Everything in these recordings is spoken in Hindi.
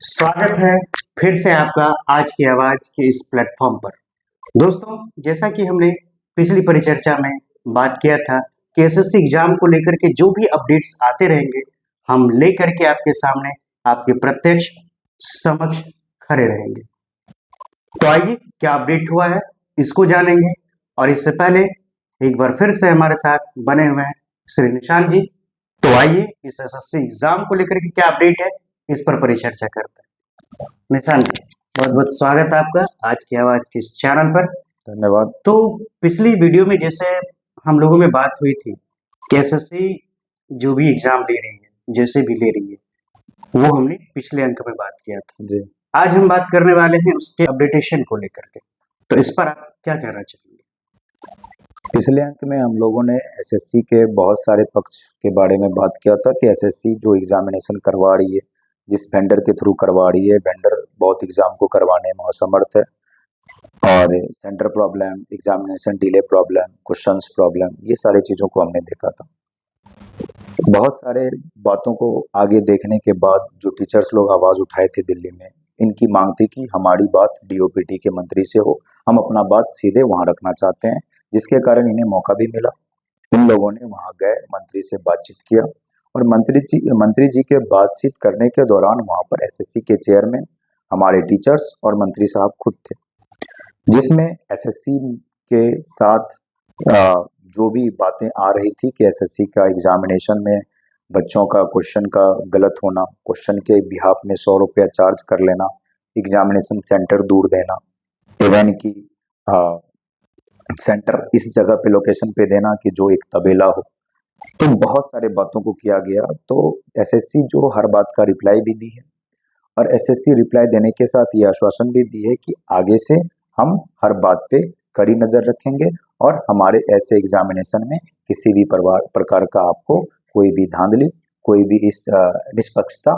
स्वागत है फिर से आपका आज की आवाज के इस प्लेटफॉर्म पर। दोस्तों, जैसा कि हमने पिछली परिचर्चा में बात किया था कि एसएससी एग्जाम को लेकर के जो भी अपडेट्स आते रहेंगे, हम लेकर के आपके सामने आपके प्रत्यक्ष समक्ष खड़े रहेंगे। तो आइए, क्या अपडेट हुआ है इसको जानेंगे। और इससे पहले एक बार फिर से हमारे साथ बने हुए हैं श्री निशांत जी। तो आइए, इस एसएससी एग्जाम को लेकर के क्या अपडेट है इस पर परिचर्चा करते हैं। निशांत जी, बहुत बहुत स्वागत है आपका आज की आवाज के इस चैनल पर। धन्यवाद। तो पिछली वीडियो में जैसे हम लोगों में बात हुई थी कि एसएससी जो भी एग्जाम ले रही है, जैसे भी ले रही है, वो हमने पिछले अंक में बात किया था जी, आज हम बात करने वाले हैं उसके अपडेटेशन को लेकर के। तो इस पर आप क्या कहना चाहेंगे? पिछले अंक में हम लोगों ने एसएससी के बहुत सारे पक्ष के बारे में बात किया था कि एसएससी जो एग्जामिनेशन करवा रही है, जिस वेंडर के थ्रू करवा रही है, वेंडर बहुत एग्जाम को करवाने में असमर्थ है और centre problem, examination delay problem, questions problem, ये सारी चीज़ों को हमने देखा था। बहुत सारे बातों को आगे देखने के बाद जो टीचर्स लोग आवाज़ उठाए थे दिल्ली में, इनकी मांग थी कि हमारी बात डीओपीटी के मंत्री से हो, हम अपना बात सीधे वहाँ रखना चाहते हैं, जिसके कारण इन्हें मौका भी मिला। इन लोगों ने वहाँ गए, मंत्री से बातचीत किया और मंत्री जी के बातचीत करने के दौरान वहाँ पर एसएससी के चेयरमैन, हमारे टीचर्स और मंत्री साहब खुद थे, जिसमें एसएससी के साथ जो भी बातें आ रही थी कि एसएससी का एग्जामिनेशन में बच्चों का क्वेश्चन का गलत होना, क्वेश्चन के बिहाफ में 100 रुपया चार्ज कर लेना, एग्जामिनेशन सेंटर दूर देना, इवन की सेंटर इस जगह पे लोकेशन पे देना कि जो एक तबेला हो, तो बहुत सारे बातों को किया गया। तो एसएससी जो हर बात का रिप्लाई भी दी है और एसएससी रिप्लाई देने के साथ ये आश्वासन भी दी है कि आगे से हम हर बात पे कड़ी नज़र रखेंगे और हमारे ऐसे एग्जामिनेशन में किसी भी प्रकार का आपको कोई भी धांधली, कोई भी इस निष्पक्षता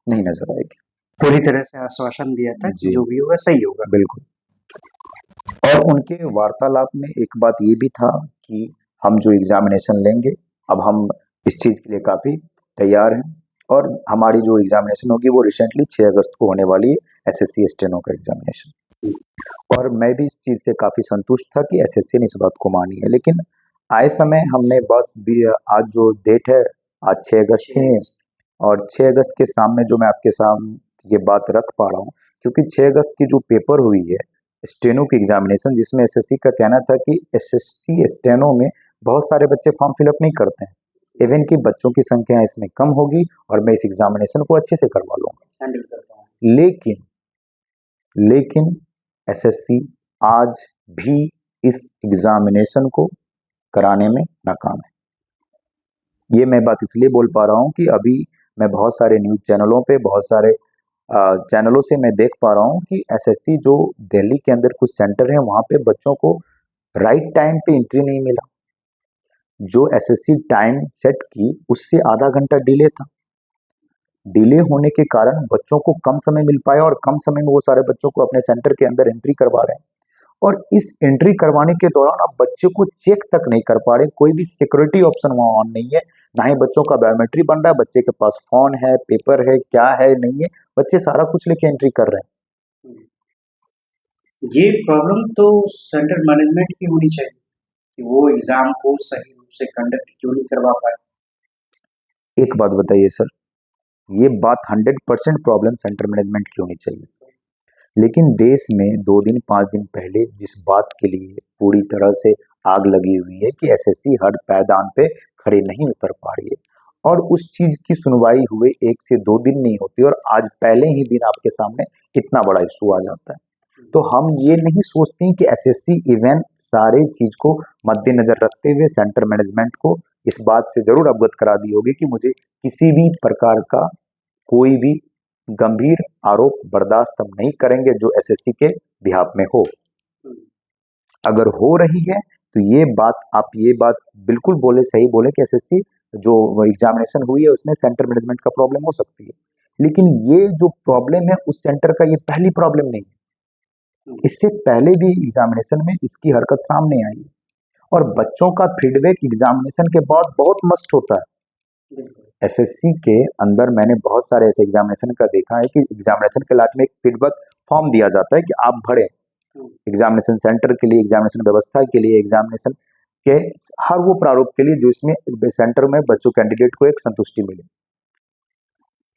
नहीं नजर आएगी। पूरी तरह से आश्वासन दिया था कि जी, जो भी होगा सही होगा। बिल्कुल। और उनके वार्तालाप में एक बात ये भी था कि हम जो एग्जामिनेशन लेंगे, अब हम इस चीज़ के लिए काफ़ी तैयार हैं और हमारी जो एग्जामिनेशन होगी वो रिसेंटली 6 अगस्त को होने वाली है, एसएससी स्टेनो का एग्जामिनेशन। और मैं भी इस चीज़ से काफ़ी संतुष्ट था कि एसएससी ने इस बात को मानी है। लेकिन आए समय हमने बस भी आज जो डेट है, आज 6 अगस्त है और 6 अगस्त के सामने जो मैं आपके सामने ये बात रख पा रहा हूँ, क्योंकि 6 अगस्त की जो पेपर हुई है स्टेनो की एग्जामिनेशन, जिसमें एसएससी का कहना था कि एसएससी स्टेनो में बहुत सारे बच्चे फॉर्म फिलअप नहीं करते हैं, इवन कि बच्चों की संख्या इसमें कम होगी और मैं इस एग्जामिनेशन को अच्छे से करवा लूँगा। हैंडल करता हूँ। लेकिन एसएससी आज भी इस एग्जामिनेशन को कराने में नाकाम है। ये मैं बात इसलिए बोल पा रहा हूँ कि अभी मैं बहुत सारे न्यूज़ चैनलों पे, बहुत सारे चैनलों से मैं देख पा रहा हूँ कि एसएससी जो दिल्ली के अंदर कुछ सेंटर हैं, वहाँ पे बच्चों को राइट टाइम पे एंट्री नहीं मिला। जो एसएससी टाइम सेट की उससे आधा घंटा डिले था। डिले होने के कारण बच्चों को कम समय मिल पाया और कम समय में वो सारे बच्चों को अपने सेंटर के अंदर एंट्री करवा रहे हैं। और इस एंट्री करवाने के दौरान आप बच्चे को चेक तक नहीं कर पा रहे, कोई भी सिक्योरिटी ऑप्शन वहाँ ऑन नहीं है, ना ही बच्चों का बायोमेट्री बन रहा है, बच्चे के पास फोन है, पेपर है, क्या है नहीं है, बच्चे सारा कुछ लेके एंट्री कर रहे हैं। ये प्रॉब्लम तो सेंटर मैनेजमेंट की होनी चाहिए कि वो एग्जाम को सही रूप से कंडक्ट क्यों नहीं करवा पाए। एक बात बताइए सर, ये बात 100% प्रॉब्लम सेंटर मैनेजमेंट की होनी चाहिए, लेकिन देश में 2 दिन 5 दिन पहले जिस बात के लिए पूरी तरह से आग लगी हुई है कि एसएससी हर पायदान पे खड़े नहीं उतर पा रही है और उस चीज की सुनवाई हुए 1 से 2 दिन नहीं होती और आज पहले ही दिन आपके सामने इतना बड़ा इशू आ जाता है, तो हम ये नहीं सोचते हैं कि एसएससी इवन सारे चीज को मद्देनजर रखते हुए सेंटर मैनेजमेंट को इस बात से जरूर अवगत करा दी होगी कि मुझे किसी भी प्रकार का कोई भी गंभीर आरोप बर्दाश्त हम नहीं करेंगे जो एसएससी के बिहाफ में हो। अगर हो रही है तो ये बात बिल्कुल बोले, सही बोले कि एसएससी जो एग्जामिनेशन हुई है उसमें सेंटर मैनेजमेंट का प्रॉब्लम हो सकती है, लेकिन ये जो प्रॉब्लम है उस सेंटर का ये पहली प्रॉब्लम नहीं है। इससे पहले भी एग्जामिनेशन में इसकी हरकत सामने आई और बच्चों का फीडबैक एग्जामिनेशन के बाद बहुत मस्त होता है बिल्कुल। एसएससी के अंदर मैंने बहुत सारे ऐसे एग्जामिनेशन का देखा है कि एग्जामिनेशन के लास्ट में एक फीडबैक फॉर्म दिया जाता है कि आप भरें हुँ, एग्जामिनेशन सेंटर के लिए, एग्जामिनेशन व्यवस्था के लिए, एग्जामिनेशन के हर वो प्रारूप के लिए जो इसमें सेंटर में बच्चों कैंडिडेट को एक संतुष्टि मिले।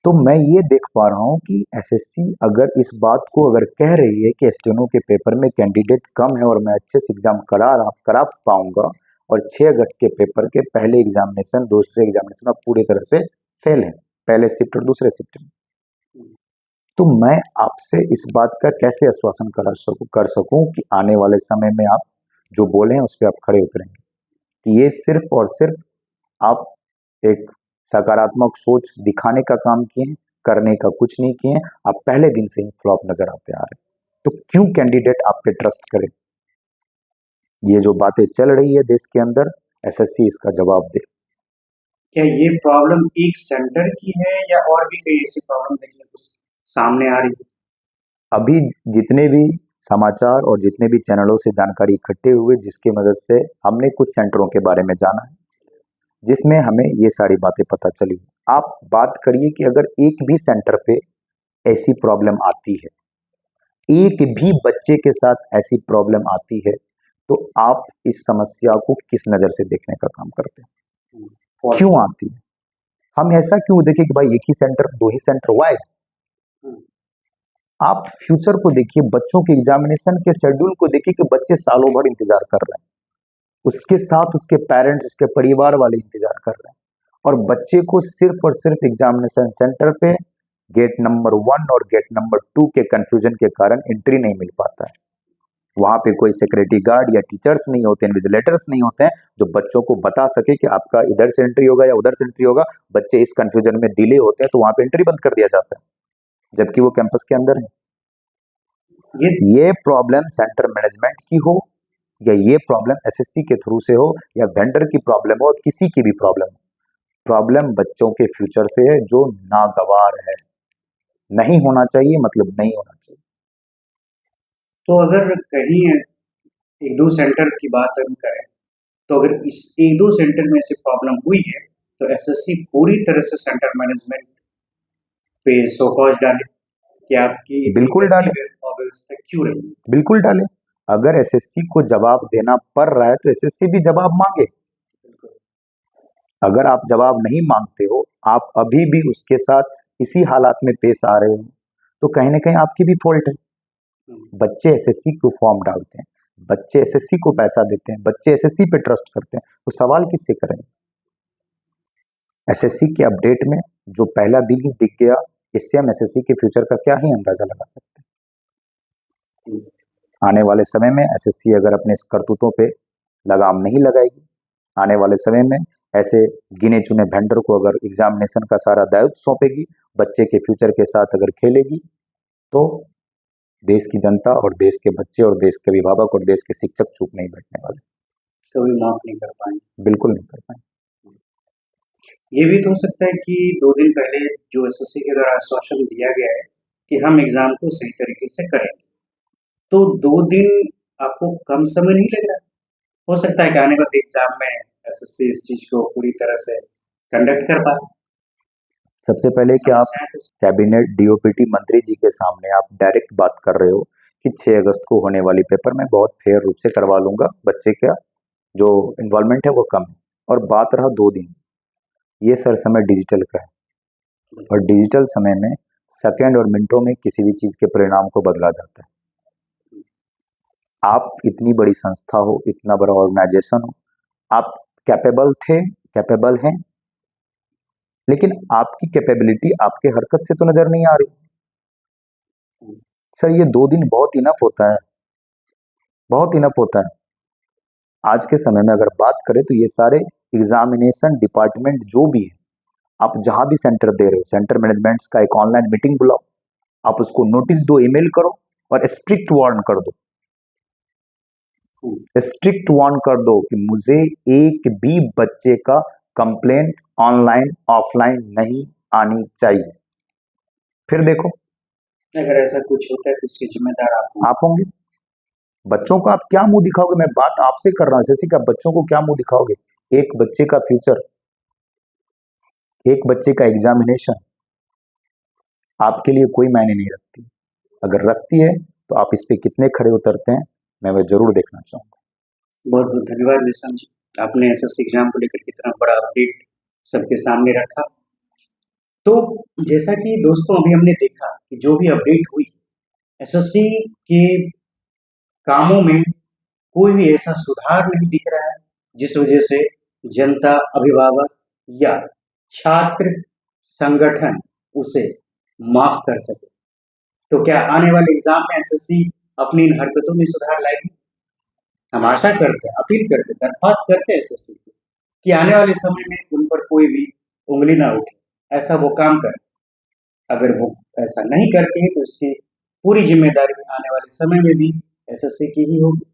तो मैं ये देख पा रहा हूँ कि एसएससी अगर इस बात को अगर कह रही है कि स्टेनो के पेपर में कैंडिडेट कम है और मैं अच्छे से एग्जाम करा पाऊंगा और 6 अगस्त के पेपर के पहले एग्जामिनेशन दूसरे एग्जामिनेशन में पूरी तरह से फेल है, पहले शिफ्ट और दूसरे शिफ्ट में, हुँ, तो मैं आपसे इस बात का कैसे आश्वासन कर सकूं कि आने वाले समय में आप जो बोले हैं उस पर आप खड़े उतरेंगे, कि ये सिर्फ और सिर्फ आप एक सकारात्मक सोच दिखाने का काम किए हैं, करने का कुछ नहीं किए हैं, आप पहले दिन से ही फ्लॉप नजर आते आ रहे हैं। तो क्यों कैंडिडेट आप पे ट्रस्ट करे? ये जो बातें चल रही है देश के अंदर, एसएससी इसका जवाब दे। क्या ये प्रॉब्लम एक सेंटर की है या और भी कई ऐसी प्रॉब्लम देखने को सामने आ रही है? अभी जितने भी समाचार और जितने भी चैनलों से जानकारी इकट्ठे हुए जिसकी मदद से हमने कुछ सेंटरों के बारे में जाना है जिसमें हमें ये सारी बातें पता चली। आप बात करिए कि अगर एक भी सेंटर पे ऐसी प्रॉब्लम आती है, एक भी बच्चे के साथ ऐसी प्रॉब्लम आती है, तो आप इस समस्या को किस नज़र से देखने का काम करते हैं? हुँ, क्यों आती है? हम ऐसा क्यों देखें कि भाई एक ही सेंटर, 2 ही सेंटर, व्हाई? हुँ, आप फ्यूचर को देखिए, बच्चों के एग्जामिनेशन के शेड्यूल को देखिए कि बच्चे सालों भर इंतजार कर रहे हैं। उसके साथ उसके पेरेंट्स, उसके परिवार वाले इंतजार कर रहे हैं और बच्चे को सिर्फ और सिर्फ एग्जामिनेशन सेंटर पे गेट नंबर 1 और गेट नंबर 2 के कंफ्यूजन के कारण एंट्री नहीं मिल पाता है। वहां पे कोई सिक्योरिटी गार्ड या टीचर्स नहीं होते, इन्विजिलेटर्स नहीं होते हैं जो बच्चों को बता सके कि आपका इधर से एंट्री होगा या उधर से एंट्री होगा। बच्चे इस कंफ्यूजन में डिले होते हैं तो वहां पे एंट्री बंद कर दिया जाता है जबकि वो कैंपस के अंदर है। ये ये प्रॉब्लम सेंटर मैनेजमेंट की हो या ये प्रॉब्लम एसएससी के थ्रू से हो या वेंडर की प्रॉब्लम हो, किसी की भी प्रॉब्लम, प्रॉब्लम बच्चों के फ्यूचर से है जो नागवार है। नहीं होना चाहिए, मतलब नहीं होना चाहिए। तो अगर कहीं 1-2 सेंटर की बात हम करें, तो अगर इस 1-2 सेंटर में ऐसी प्रॉब्लम हुई है, तो एसएससी पूरी तरह से सेंटर मैनेजमेंट पे शोकॉज़ डाले कि आपकी इतनी बिल्कुल गंदी डाले, अव्यवस्था क्यों रही? बिल्कुल डाले। अगर एसएससी को जवाब देना पड़ रहा है तो एसएससी भी जवाब मांगे। बिल्कुल। अगर आप जवाब नहीं मांगते हो, आप अभी भी उसके साथ इसी हालात में पेश आ रहे हो, तो कहीं ना कहीं आपकी भी फॉल्ट है। हुँ, बच्चे एसएससी को फॉर्म डालते हैं, बच्चे एसएससी को पैसा देते हैं, बच्चे एसएससी पे ट्रस्ट करते हैं, तो सवाल किससे करेंगे? एसएससी के अपडेट में जो पहला बिग दिख गया, इससे हम एसएससी के फ्यूचर का क्या ही अंदाजा लगा सकते हुँ, हैं। आने वाले समय में एसएससी अगर अपने इस करतूतों पे लगाम नहीं लगाएगी, आने वाले समय में ऐसे गिने चुने वेंडर को अगर एग्जामिनेशन का सारा दायित्व सौंपेगी, बच्चे के फ्यूचर के साथ अगर खेलेगी, तो देश की जनता और देश के बच्चे और देश के अभिभावक और देश के शिक्षक चुप नहीं बैठने वाले। कभी माफ़ नहीं कर पाएँगे। बिल्कुल नहीं कर पाएंगे। ये भी तो हो सकता है कि 2 दिन पहले जो एसएससी के द्वारा आश्वासन दिया गया है कि हम एग्ज़ाम को सही तरीके से करेंगे, तो 2 दिन आपको कम समय नहीं लग रहा? हो सकता है कि आने वाले एग्ज़ाम में एसएससी इस चीज़ को पूरी तरह से कंडक्ट कर पाए। सबसे पहले कि आप समस्याएँ तो कैबिनेट डीओपीटी मंत्री जी के सामने आप डायरेक्ट बात कर रहे हो कि 6 अगस्त को होने वाली पेपर मैं बहुत फेयर रूप से करवा लूंगा, बच्चे का जो इन्वॉल्वमेंट है वो कम है। और बात रहा 2 दिन, ये सर समय डिजिटल का है और डिजिटल समय में सेकेंड और मिनटों में किसी भी चीज़ के परिणाम को बदला जाता है। आप इतनी बड़ी संस्था हो, इतना बड़ा ऑर्गेनाइजेशन हो, आप कैपेबल थे, कैपेबल हैं, लेकिन आपकी कैपेबिलिटी आपके हरकत से तो नजर नहीं आ रही। सर ये 2 दिन बहुत इनफ होता है, बहुत इनफ होता है। आज के समय में अगर बात करें तो ये सारे एग्जामिनेशन डिपार्टमेंट जो भी है, आप जहां भी सेंटर दे रहे हो, सेंटर मैनेजमेंट्स का एक ऑनलाइन मीटिंग बुलाओ, आप उसको नोटिस दो, ईमेल करो और स्ट्रिक्ट वार्न कर दो, हुँ, स्ट्रिक्ट वार्न कर दो कि मुझे एक भी बच्चे का कंप्लेंट ऑनलाइन ऑफलाइन नहीं आनी चाहिए। फिर देखो अगर ऐसा कुछ होता है तो इसके ज़िम्मेदार आप होंगे। आप होंगे। बच्चों को आप क्या मुंह दिखाओगे? मैं बात आपसे कर रहा हूं, जैसे कि आप बच्चों को क्या मुंह दिखाओगे? एक बच्चे का फ्यूचर एक बच्चे का एग्जामिनेशन आपके लिए कोई मायने नहीं रखती, अगर रखती है तो आप इस पे कितने खड़े उतरते हैं मैं वह जरूर देखना चाहूँगा। बहुत बहुत धन्यवाद निशान जी, आपने एसएससी एग्जाम को लेकर कितना बड़ा अपडेट सबके सामने रखा। तो जैसा कि दोस्तों अभी हमने देखा कि जो भी अपडेट हुई एसएससी के कामों में कोई भी ऐसा सुधार नहीं दिख रहा है जिस वजह से जनता, अभिभावक या छात्र संगठन उसे माफ कर सके। तो क्या आने वाले एग्जाम में एसएससी अपनी इन हरकतों में सुधार लाएगी? हम आशा करते हैं, अपील करते हैं, दरख्वास्त करते हैं एसएससी को कि आने वाले समय में उन पर कोई भी उंगली ना उठे, ऐसा वो काम करें। अगर वो ऐसा नहीं करते हैं तो इसकी पूरी जिम्मेदारी आने वाले समय में भी एसएससी की ही होगी।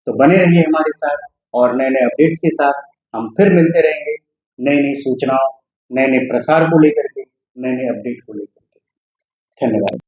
तो बने रहिए हमारे साथ और नए नए अपडेट्स के साथ हम फिर मिलते रहेंगे, नई नई सूचनाओं, नए नए प्रसार को लेकर के, नए नए अपडेट को लेकर के। धन्यवाद।